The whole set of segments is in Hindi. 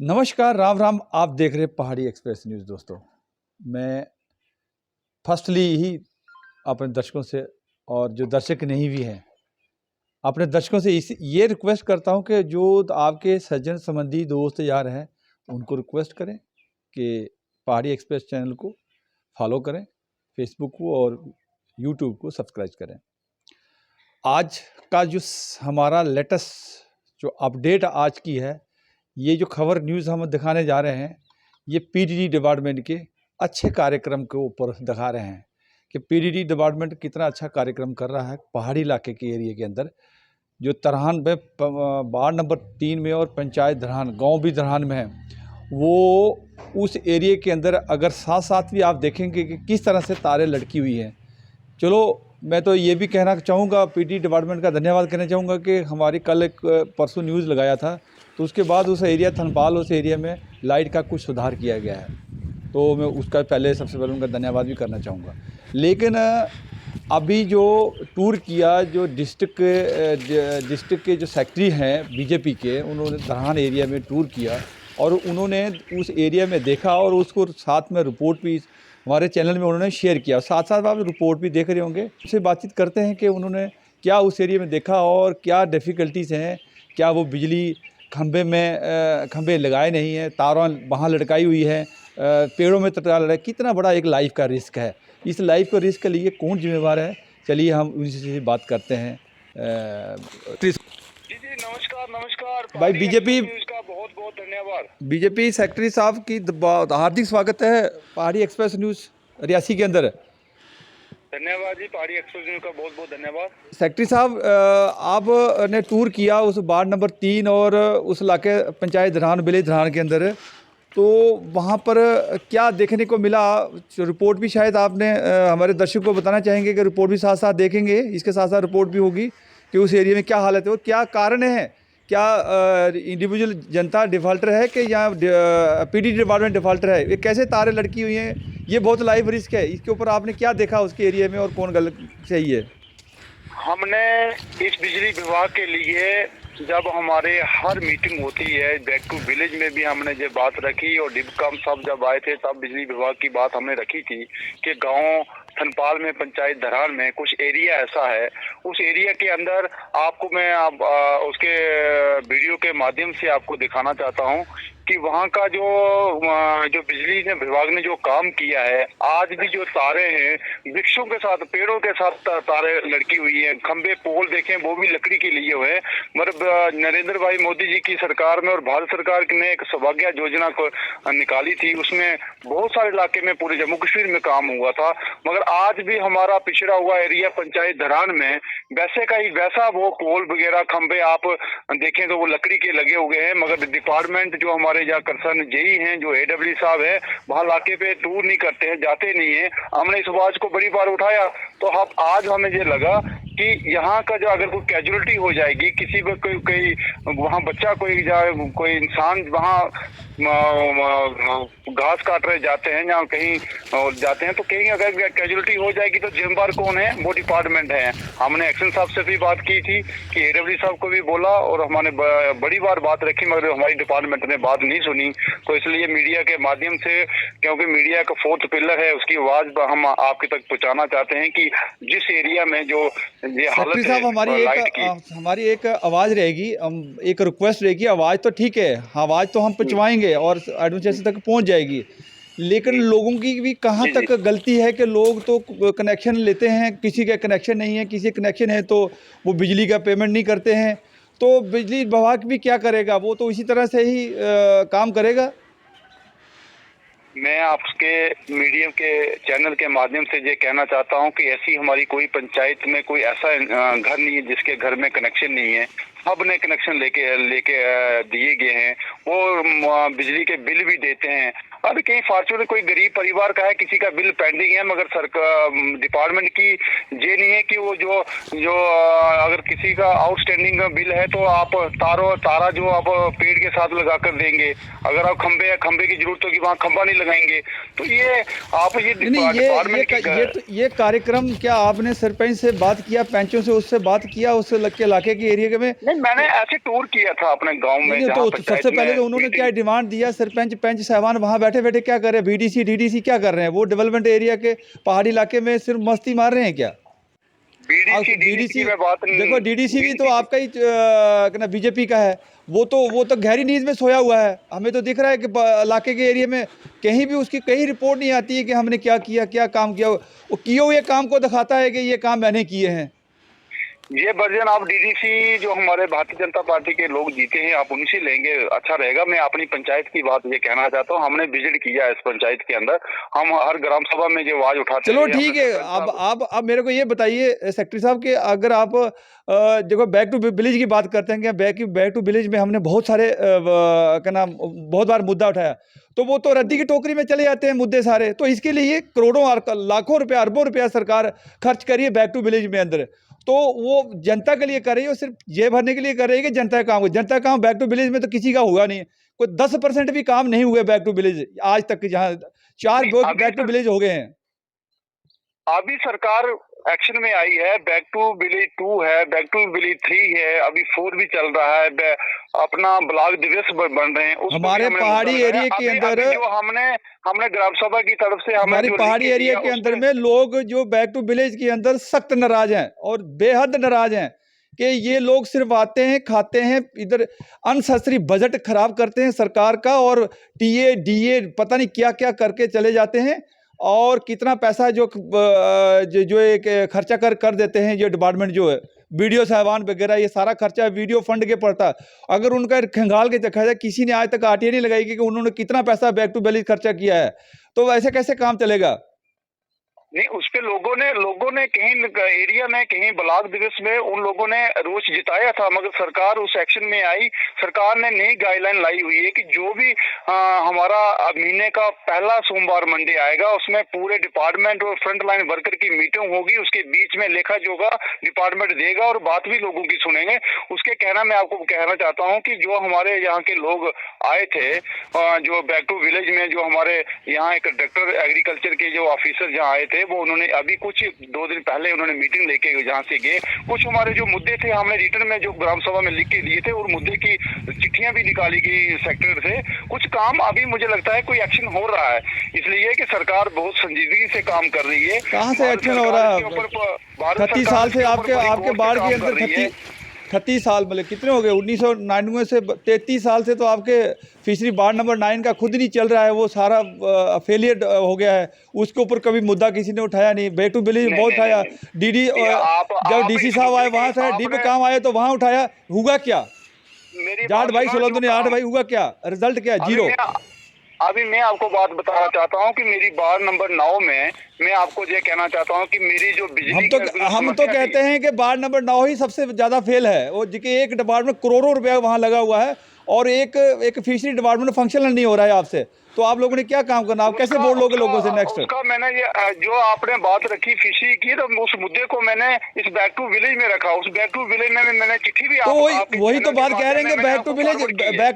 नमस्कार, राम राम। आप देख रहे पहाड़ी एक्सप्रेस न्यूज़। दोस्तों, मैं फर्स्टली ही अपने दर्शकों से और जो दर्शक नहीं भी हैं, अपने दर्शकों से ये रिक्वेस्ट करता हूं कि जो आपके सज्जन संबंधी दोस्त यार हैं उनको रिक्वेस्ट करें कि पहाड़ी एक्सप्रेस चैनल को फॉलो करें, फेसबुक को और यूट्यूब को सब्सक्राइब करें। आज का जो हमारा लेटेस्ट जो अपडेट आज की है, ये जो खबर न्यूज़ हम दिखाने जा रहे हैं, ये पीडीडी डिपार्टमेंट के अच्छे कार्यक्रम के ऊपर दिखा रहे हैं कि पीडीडी डिपार्टमेंट कितना अच्छा कार्यक्रम कर रहा है पहाड़ी इलाके के एरिया के अंदर। जो तरहान में वार्ड नंबर 3 में और पंचायत धरहान गांव भी धरहान में है, वो उस एरिया के अंदर अगर साथ साथ भी आप देखेंगे कि किस तरह से तारें लटकी हुई हैं। चलो, मैं तो ये भी कहना चाहूँगा, पीडीडी डिपार्टमेंट का धन्यवाद कहना चाहूँगा कि हमारी कल एक परसों न्यूज़ लगाया था, तो उसके बाद उस एरिया थनपाल उस एरिया में लाइट का कुछ सुधार किया गया है, तो मैं उसका सबसे पहले उनका धन्यवाद भी करना चाहूँगा। लेकिन अभी जो टूर किया, जो डिस्ट्रिक्ट के जो सेक्रेटरी हैं बीजेपी के, उन्होंने धरहान एरिया में टूर किया और उन्होंने उस एरिया में देखा और उसको साथ में रिपोर्ट भी हमारे चैनल में उन्होंने शेयर किया। साथ साथ आप रिपोर्ट भी देख रहे होंगे। उससे बातचीत करते हैं कि उन्होंने क्या उस एरिया में देखा और क्या डिफ़िकल्टीज़ हैं, क्या वो बिजली खंभे लगाए नहीं हैं, तारों वहाँ लटकाई हुई है, पेड़ों में तार लटका, कितना बड़ा एक लाइफ का रिस्क है। इस लाइफ का रिस्क के लिए कौन जिम्मेवार है, चलिए हम उनसे बात करते हैं। जी नमस्कार भाई, बीजेपी का बहुत बहुत धन्यवाद। बीजेपी सेक्रेटरी साहब की हार्दिक स्वागत है पहाड़ी एक्सप्रेस न्यूज़ रियासी के अंदर। धन्यवाद जी, पहाड़ी एक्सप्रेस न्यूज़ का बहुत बहुत धन्यवाद। सेक्रेटरी साहब, आपने टूर किया उस वार्ड नंबर 3 और उस इलाके पंचायत धरहान विलेज धरहान के अंदर, तो वहाँ पर क्या देखने को मिला? रिपोर्ट भी शायद आपने हमारे दर्शकों को बताना चाहेंगे कि रिपोर्ट भी साथ साथ देखेंगे, इसके साथ साथ रिपोर्ट भी होगी कि उस एरिया में क्या हालत है और क्या कारण है। क्या इंडिविजुअल जनता डिफ़ॉल्टर है कि या पीडीडी डिपार्टमेंट डिफ़ॉल्टर है? ये कैसे तारें लटकी हुई हैं? ये बहुत लाइव रिस्क है। इसके ऊपर आपने क्या देखा उसके एरिया में और कौन गलत सही है? हमने इस बिजली विभाग के लिए जब हमारे हर मीटिंग होती है, बैक टू विलेज में भी हमने जब बात रखी और डिबकम सब जब आए थे तब बिजली विभाग की बात हमने रखी थी कि गांव थनपाल में पंचायत धरहान में कुछ एरिया ऐसा है, उस एरिया के अंदर आपको मैं उसके वीडियो के माध्यम से आपको दिखाना चाहता हूं कि वहाँ का जो बिजली विभाग ने जो काम किया है, आज भी जो तारे हैं वृक्षों के साथ पेड़ों के साथ तारे लटकी हुई हैं, खंबे पोल देखें वो भी लकड़ी के लिए हुए हैं। मतलब नरेंद्र भाई मोदी जी की सरकार में और भारत सरकार ने एक सौभाग्य योजना को निकाली थी, उसमें बहुत सारे इलाके में पूरे जम्मू कश्मीर में काम हुआ था। मगर आज भी हमारा पिछड़ा हुआ एरिया पंचायत धरहान में वैसे का ही वैसा वो पोल वगैरह खंबे आप देखें तो वो लकड़ी के लगे हुए हैं। मगर डिपार्टमेंट जो हमारे जहाँ कंसर्न जेई हैं, जो एडब्ल्यू साहब है, वहाँ इलाके पे टूर नहीं करते हैं, जाते नहीं है। हमने इस आवाज को बड़ी बार उठाया, तो आज हमें ये लगा कि यहाँ का जो अगर कोई कैजुअलिटी हो जाएगी, किसी को कोई वहाँ बच्चा कोई इंसान वहाँ घास काट रहे जाते हैं या कहीं जाते हैं, तो कहीं अगर कैजुअलिटी हो जाएगी तो जिम्मेदार कौन है? वो डिपार्टमेंट है। हमने एक्शन साहब से भी बात की थी कि एडब्ल्यू साहब को भी बोला और हमने बड़ी बार बात रखी, मगर हमारी डिपार्टमेंट ने बात नहीं सुनी। तो इसलिए मीडिया के माध्यम से, क्योंकि मीडिया का 4th पिलर है, उसकी आवाज हम आपके तक पहुँचाना चाहते हैं कि जिस एरिया में जो ये हालत है, हमारी एक आवाज़ रहेगी, एक रिक्वेस्ट रहेगी। आवाज़ तो ठीक है, आवाज़ तो हम पहुँचवाएंगे और एडमिनिस्ट्रेशन तक पहुँच जाएगी, लेकिन लोगों की भी कहाँ तक गलती है कि लोग तो कनेक्शन लेते हैं, किसी का कनेक्शन नहीं है, किसी कनेक्शन है तो वो बिजली का पेमेंट नहीं करते हैं, तो बिजली विभाग भी क्या करेगा? वो तो इसी तरह से ही काम करेगा। मैं आपके मीडिया के चैनल के माध्यम से ये कहना चाहता हूं कि ऐसी हमारी कोई पंचायत में कोई ऐसा घर नहीं है जिसके घर में कनेक्शन नहीं है। सबने कनेक्शन लेके दिए गए हैं, वो बिजली के बिल भी देते हैं। अब कहीं फॉर्चूनर कोई गरीब परिवार का है, किसी का बिल पेंडिंग है, मगर सरकार डिपार्टमेट की ये नहीं है कि वो जो अगर किसी का आउटस्टैंडिंग बिल है तो आप तारा जो आप पेड़ के साथ लगा कर देंगे, अगर आप खंबे की जरूरत होगी वहाँ खंबा नहीं लगाएंगे। तो ये आप डिपार्टमेंट ये कार्यक्रम क्या आपने सरपंच से बात किया, पंचों से उससे बात किया उस इलाके के एरिया में? नहीं, मैंने ऐसे टूर किया था अपने गांव में नहीं जहां तो पंचायत सबसे पहले में तो उन्होंने क्या meeting- डिमांड दिया, सरपंच पंच साहबान वहां बैठे बैठे क्या कर रहे हैं, बीडीसी डीडीसी क्या कर रहे हैं, वो डेवलपमेंट एरिया के पहाड़ी इलाके में सिर्फ मस्ती मार रहे हैं क्या? बीडीसी डीडीसी की डीडीसी मैं बात देखो, डीडीसी भी तो डीडीसी आपका ही क्या बीजेपी का है। वो तो गहरी नींद में सोया हुआ है। हमें तो दिख रहा है कि इलाके के एरिया में कहीं भी उसकी कहीं रिपोर्ट नहीं आती है कि हमने क्या किया, क्या काम किया। वो किए हुए काम को दिखाता है कि ये काम मैंने किए हैं। ये वर्जन आप डीडीसी जो हमारे भारतीय जनता पार्टी के लोग जीते हैं, आप उनसे लेंगे अच्छा रहेगा। मैं अपनी पंचायत की बात ये कहना चाहता हूँ, हमने विजिट किया है इस पंचायत के अंदर, हम हर ग्राम सभा में जो आवाज उठाते चलो हैं, ठीक है। अब मेरे को ये बताइए सेक्रेटरी साहब कि अगर आप देखो बैक टू विलेज की बात करते हैं कि बैक टू विलेज में हमने बहुत सारे क्या नाम बहुत बार मुद्दा उठाया, तो वो तो रद्दी की टोकरी में चले जाते हैं मुद्दे सारे। तो इसके लिए करोड़ों लाखों रुपया अरबों रुपया सरकार खर्च करिए बैक टू विलेज में अंदर। तो वो जनता के लिए कर रही है, सिर्फ जेब भरने के लिए कर रही है कि जनता का काम हो। जनता का काम बैक टू विलेज में तो किसी का हुआ नहीं। कोई 10% भी काम नहीं हुए बैक टू विलेज आज तक, जहाँ 4 बैक टू विलेज हो गए हैं। अभी सरकार एक्शन में आई है, बैक टू विलेज 2 है, बैक टू विलेज 3 है, अभी 4 भी चल रहा है, अपना ब्लॉक दिवस बन रहे हैं। उस हमारे पहाड़ी एरिया के अंदर जो हमने ग्राम सभा की तरफ से हमें हमारी जो पहाड़ी लिख के एरिया दिया, के अंदर में लोग जो बैक टू विलेज के अंदर सख्त नाराज हैं और बेहद नाराज हैं कि ये लोग सिर्फ आते हैं, खाते हैं, इधर अननेसेसरी बजट खराब करते हैं सरकार का, और टीए डीए पता नहीं क्या क्या करके चले जाते हैं। और कितना पैसा जो एक खर्चा कर देते हैं ये डिपार्टमेंट जो है, वीडियो साहबान वगैरह, ये सारा खर्चा वीडियो फंड के पड़ता है। अगर उनका खंगाल के देखा जाए, किसी ने आज तक आरटीआई नहीं लगाई कि उन्होंने कितना पैसा बैक टू विलेज खर्चा किया है। तो वैसे कैसे काम चलेगा? नहीं, उस पे लोगों ने कहीं एरिया में, कहीं ब्लॉक दिवस में उन लोगों ने रोष जिताया था, मगर सरकार उस एक्शन में आई। सरकार ने नई गाइडलाइन लाई हुई है कि जो भी हमारा महीने का पहला सोमवार मंडे आएगा, उसमें पूरे डिपार्टमेंट और फ्रंट लाइन वर्कर की मीटिंग होगी। उसके बीच में लेखा जोखा डिपार्टमेंट देगा और बात भी लोगों की सुनेंगे। उसके कहना मैं आपको कहना चाहता हूँ कि जो हमारे यहाँ के लोग आए थे, जो बैक टू विलेज में, जो हमारे यहाँ एक डायरेक्टर एग्रीकल्चर के जो ऑफिसर जहाँ आए थे, वो उन्होंने अभी कुछ 2 दिन पहले उन्होंने मीटिंग लेके जहाँ से गए, कुछ हमारे जो मुद्दे थे हमने रिटर्न में जो ग्राम सभा में लिख के दिए थे, और मुद्दे की चिट्ठियां भी निकाली गई सेक्टर से। कुछ काम अभी मुझे लगता है कोई एक्शन हो रहा है, इसलिए कि सरकार बहुत संजीदगी से काम कर रही है। कहाँ से एक्शन हो रहा है? 30 साल से आपके बाढ़ के अंदर 30 साल, मतलब कितने हो गए? 1999 से 33 साल से तो आपके फिशरी बाढ़ नंबर 9 का खुद नहीं चल रहा है, वो सारा फेलियर हो गया है। उसके ऊपर कभी मुद्दा किसी ने उठाया नहीं। बैक टू विलेज में बहुत उठाया, डीडी जब डीसी साहब आए वहाँ से डी पे काम आए तो वहाँ उठाया, हुआ क्या? जाट भाई सोलंदो ने 8 भाई, हुआ क्या? रिजल्ट क्या? जीरो। अभी मैं आपको बात बताना चाहता हूँ कि मेरी वार्ड नंबर 9 में मैं आपको ये कहना चाहता हूँ कि मेरी जो बिजली हम तो कहते हैं कि वार्ड नंबर 9 ही सबसे ज्यादा फेल है। वो जिसके एक डिपार्टमेंट करोड़ों रुपया वहाँ लगा हुआ है और एक फिशरी डिपार्टमेंट फंक्शनल नहीं हो रहा है आपसे। तो आप लोगों ने क्या काम करना? आप कैसे बोल लोगे लोगों से नेक्स्ट? उसका मैंने ये जो आपने बात रखी फिशरी की, तो उस मुद्दे को मैंने इस बैक टू विलेज में रखा। उस बैक टू विलेज में मैंने चिट्ठी भी तो वही तो बात कह रहे हैं कि बैक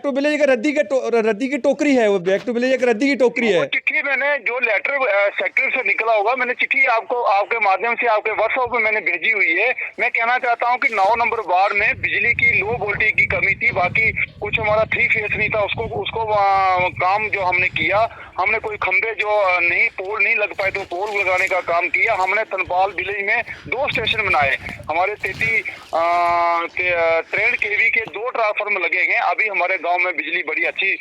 टू विलेज एक रद्दी की टोकरी है। वो बैक टू विलेज एक रद्दी की टोकरी है। चिट्ठी मैंने जो लेटर सेक्टर से निकला होगा, मैंने चिट्ठी आपको आपके माध्यम से आपके व्हाट्सएप पे मैंने भेजी हुई है। मैं कहना चाहता हूँ कि 9 नंबर वार्ड में बिजली की लो वोल्टेज की कमी थी, बाकी कुछ हमारा 3 फेस नहीं था। उसको काम जो हमने किया, हमने कोई खंबे जो नहीं पोल नहीं लग पाए तो पोल लगाने का काम किया। हमने तनपाल विलेज में 2 स्टेशन बनाए। हमारे 33 ट्रेंड केवी के 2 ट्रांसफार्मर लगे हैं। अभी हमारे गांव में बिजली बड़ी अच्छी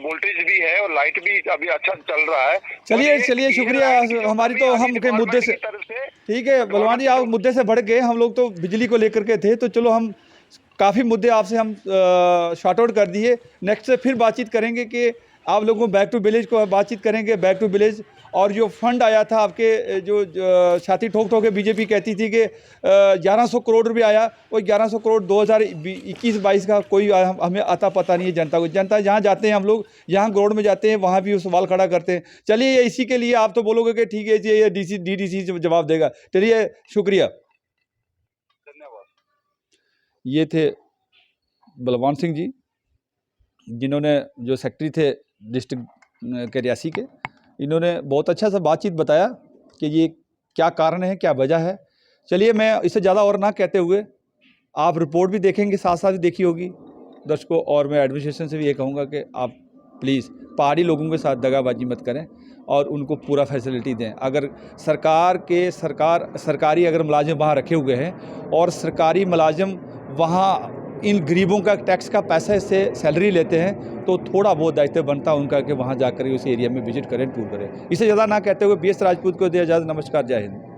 वोल्टेज भी है और लाइट भी अभी अच्छा चल रहा है। चलिए शुक्रिया। हमारी तो हम के मुद्दे से ठीक है बलवान जी, आप मुद्दे से बढ़ गए। हम लोग तो बिजली को लेकर के थे, तो चलो हम काफ़ी मुद्दे आपसे हम शॉर्ट आउट कर दिए। नेक्स्ट से फिर बातचीत करेंगे कि आप लोगों बैक टू विलेज को बातचीत करेंगे। बैक टू विलेज और जो फंड आया था आपके, जो छाती ठोक ठोक के बीजेपी कहती थी कि 1100 करोड़ रुपये आया, वो 1100 करोड़ 2021-22 का कोई हमें आता पता नहीं है जनता को। जनता जहाँ जाते हैं, हम लोग यहाँ ग्राउंड में जाते हैं, वहाँ भी वो सवाल खड़ा करते हैं। चलिए इसी के लिए आप तो बोलोगे कि ठीक है जी, ये डीडीसी जवाब देगा। चलिए शुक्रिया, धन्यवाद। ये थे बलवान सिंह जी, जिन्होंने जो सेक्रेटरी थे डिस्ट्रिक्ट के रियासी के। इन्होंने बहुत अच्छा सा बातचीत बताया कि ये क्या कारण है, क्या वजह है। चलिए मैं इससे ज़्यादा और ना कहते हुए आप रिपोर्ट भी देखेंगे, साथ साथ भी देखी होगी दर्शकों, और मैं एडमिनिस्ट्रेशन से भी ये कहूँगा कि आप प्लीज़ पहाड़ी लोगों के साथ दगाबाजी मत करें और उनको पूरा फैसिलिटी दें। अगर सरकारी अगर मुलाजिम वहाँ रखे हुए हैं और सरकारी मुलाजिम वहाँ इन गरीबों का टैक्स का पैसा से सैलरी लेते हैं, तो थोड़ा बहुत दायित्व बनता है उनका कि वहाँ जाकर उस एरिया में विजिट करें, टूर करें। इससे ज़्यादा ना कहते हुए BS राजपूत को दिया इजाज़त। नमस्कार, जय हिंद।